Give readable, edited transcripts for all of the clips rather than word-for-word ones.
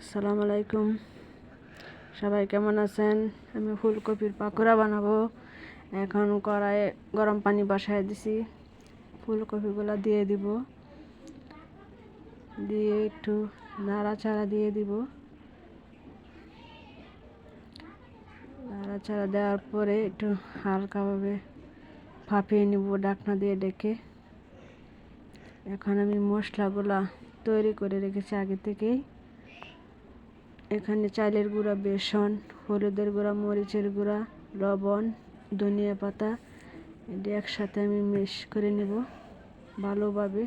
আসসালামু আলাইকুম, সবাই কেমন আছেন? আমি ফুলকপির পাকোড়া বানাবো। এখন কড়াইয়ে গরম পানি বসায় দিছি, ফুলকপিগুলো দিয়ে দিব, দিয়ে একটু নাড়াচাড়া দিয়ে দিব। নাড়াচাড়া দেওয়ার পরে একটু হালকাভাবে ভাপিয়ে নিব ঢাকনা দিয়ে ডেকে। এখন আমি মশলাগুলা তৈরি করে রেখেছি আগে থেকেই। এখানে চালের গুঁড়া, বেসন, হলুদের গুঁড়া, মরিচের গুঁড়া, লবণ, ধনিয়া পাতা এটি একসাথে আমি মিক্স করে নেব ভালোভাবে।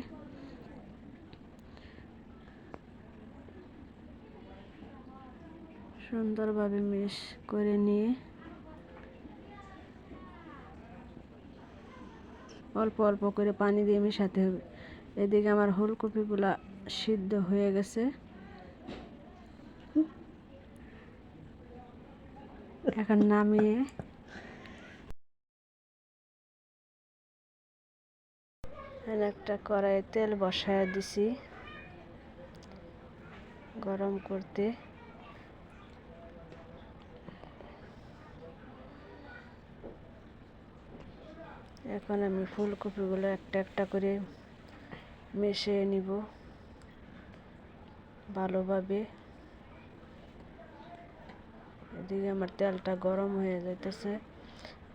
সুন্দরভাবে মিক্স করে নিয়ে অল্প অল্প করে পানি দিয়ে মেশাতে হবে। এদিকে আমার ফুলকপিগুলা সিদ্ধ হয়ে গেছে। এখন নামিয়ে একটা কড়াইয়ে তেল বসায় দিছি গরম করতে। এখন আমি ফুলকপিগুলো একটা একটা করে মিশিয়ে নিব ভালোভাবে। এদিকে আমার তেলটা গরম হয়ে যাইতেছে।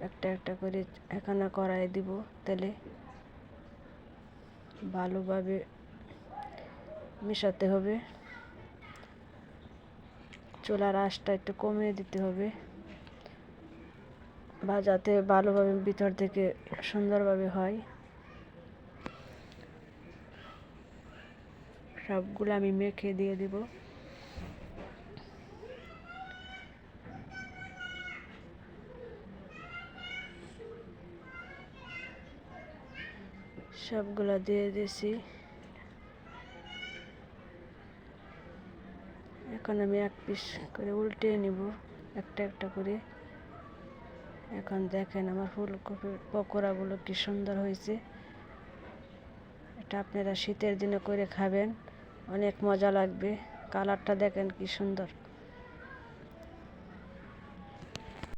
একটা একটা করে এখানে কড়াই দিব তেলে, ভালোভাবে মেশাতে হবে। চুলার আঁচটা একটু কমিয়ে দিতে হবে বা যাতে ভালোভাবে ভিতর থেকে সুন্দরভাবে হয়। সবগুলো আমি মেখে দিয়ে দিব। সবগুলা দিয়ে দিয়েছি। এখন আমি এক পিস করে উল্টে নিব একটা একটা করে। এখন দেখেন আমার ফুলকপির পকোড়াগুলো কি সুন্দর হয়েছে। এটা আপনারা শীতের দিনে করে খাবেন, অনেক মজা লাগবে। কালারটা দেখেন কি সুন্দর।